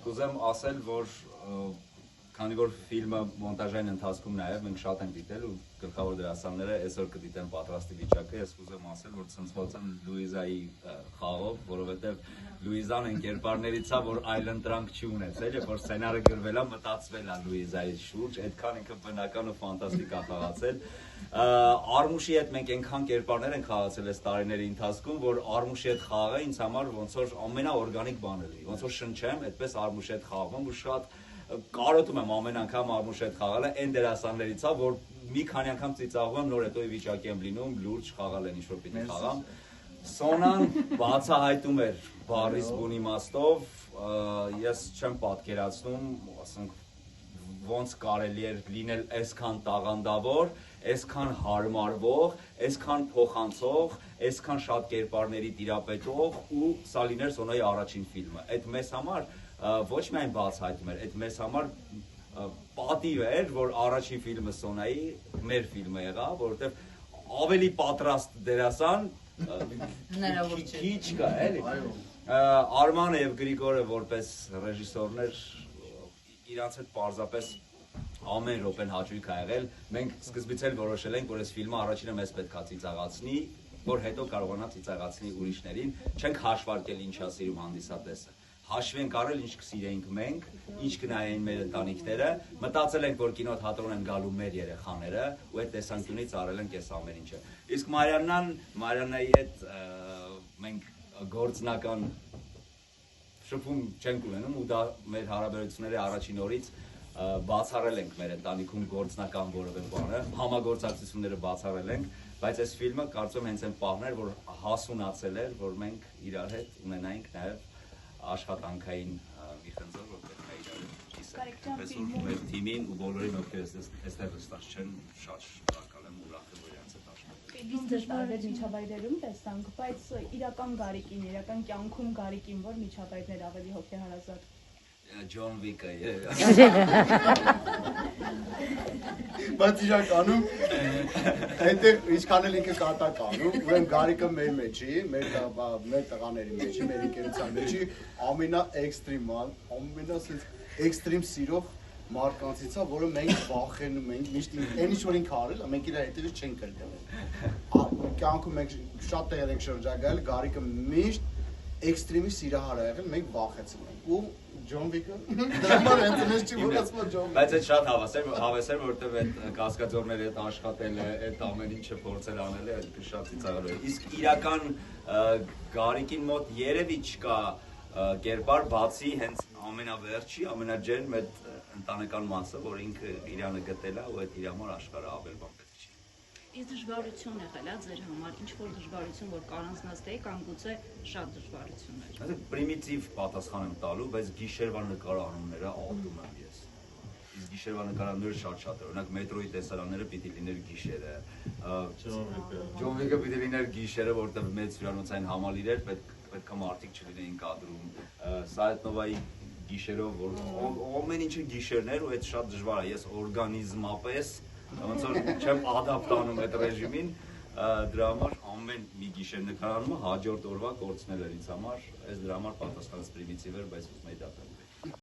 կուզեմ ասել, որ քանի որ ֆիլմը մոնտաժային ընթացքում նաև մենք շատ ենք դիտել ու գլխավոր դերասանները այսօր կդիտեն պատրաստի վիճակը, ես կուզեմ ասել, որ ցնցված եմ Լուիզայի խաղով, որովհետև Լուիզան այն կերպարներից է, որ այլընտրանք չի ունեցել, երբ որ սցենարը գրվել է, մտածվել է Լուիզայի շուրջ, այդքան ինքը բնական ու ֆանտաստիկ է խաղացել։ Արմուշի հետ մենք այնքան կերպարներ ենք խաղացել այս տարիների ընթացքում, որ Արմուշի հետ խաղը ինձ համար ոնց որ ամենաօրգանիկ բանը լինի, ոնց որ շնչեմ, այդպես Արմուշի հետ խաղում ու շատ կարոտում եմ ամեն անգամ Արմուշի հետ խաղալը, այն դերասաններից է, որ մի քանի անգամ ծիծաղում եմ, նոր հետո ի վիճակի եմ լինում, լուրջ խաղալ են ինչ-որ պիտի խաղամ։ Սոնան բացահայտում էր բառից բուն իմաստով, ես չեմ պատկերացնում, ասենք, ոնց կարելի էր լինել այսքան տաղանդավոր, այսքան հարմարվող, այսքան փոխանցող, այսքան շատ կերպարների տիրապետող ու սա լիներ Սոնայի առաջին ֆիլմը։ Այդ մեզ համար ոչ միայն բացահայտում էր, այդ մեզ համար պատիվ էր, որ առաջին ֆիլմը Սոնայի մեր ֆիլմը եղավ, որովհետև ավելի պատրաստ դերասան քիչ կա, էլի։ Արմանը եւ Գրիգորը որպես ռեժիսորներ իրանց հետ պարզապես ամեն րոպեն հաճույք ա եղել։ Մենք սկզբից էլ որոշել ենք, որ այս ֆիլմը առաջինը մեզ պետք է ծիծաղացնի, որ հետո կարողանա ծիծաղացնի ուրիշներին։ Չենք հաշվարկել ինչա սիրում հանդիսատեսը։ Հաշվի ենք առել, ինչ կսիրեինք մենք, ինչ կնայեին մեր ընտանիքները, մտածել ենք, որ կինոթատրոն են գալու մեր երեխաները, ու այդ տեսանկյունից արել ենք այս ամեն ինչը։ Իսկ Մարիաննայի հետ մենք գործնական շփում չենք ունենում, ու դա մեր հարաբերությունների առաջին օրից բացառել ենք մեր ընտանիքում գործնական որևէ բանը, համագործակցությունները բացառել ենք, բայց այս ֆիլմը կարծում եմ հենց այն պահն էր, որ հասունացել էր, որ մենք իրար հետ ունենայինք նաև աշխատանքային մի խնձոր, որ պետք է իրար կիսենք։ Պես որ մեր թիմին ու բոլորին, ովքեր այստեղ նստած չեն, շատ շնորհակալ եմ, ուրախ եմ, որ իրենց հետ աշխատում։ Ֆիլմից դժվարներ միջավայրերում տեսանք, բայց իրական Գարիկին, իրական կյանքում Գարիկին, որ միջավայրներ ավելի հոգեհարազատ։ Ջոն Վիկը։ Բայց իրականում այնտեղ ինչքան էլ ինքը կատակ անում, ուրեմն Գարիկը մեր մեջի, մեր տղաների մեջի, մեր ընկերության մեջի էքստրիմ սիրող մարկանցից է, որը մենք վախենում ենք, միշտ այն ինչ որ ինքը արել, մենք իր հետևից չենք կրկնել։ Կյանքում մենք շատ տեղեր ենք շրջագայել, Գարիկը միշտ էքստրիմի սիրահար ա եղել, մենք վախեցել ենք ու Ջոն Վիկը դրամար հենց չի որ ասում Ջոն Վիկը։ Բայց այդ շատ հավես էր, որովհետև այդ կասկածորների հետ աշխատելը, այդ ամեն ինչը փորձել անել է, այդ շատ ծիծաղալու է։ Իսկ իրական Գարիկին մոտ երևի չկա կերպար, բացի հենց ամենավերջի, ամենաջերմ այդ ընտանեկան մասը, որ ինքը իրանը գտել է ու այդ իր համար աշխարհը ավել բան պետք չի։ Իսկ դժվարություն եղել է ձեր համար, ինչ որ դժվարություն, որ կանանցնացել կամ գուցե շատ դժվարություններ։ Այսինքն պրիմիտիվ պատասխան եմ տալու, բայց գիշերվա նկարանումները ալտում եմ ես։ Իսկ գիշերվա նկարանները շատ է, օրինակ մետրոյի տեսարանները պիտի լիներ գիշերը։ Ջոն Վիկը պիտի լիներ գիշերը, որտեղ մեծ հյուրանոցային համալիր էր, պետք է մարդիկ չլինեին կադրում։ Սայեթնովայի գիշերով, որ ամեն ինչը գիշերներ ու այդ շատ դժվար է։ Ես օրգանիզմապես ոնց որ չեմ ադապտանում այդ ռեժիմին, դրա համար ամեն մի գիշեր նկարանումը հաջորդ օրվա կորցնել էր ինձ համար, այս դրա համար պատասխանս պրիմիտիվ էր, բայց ուզում էի դա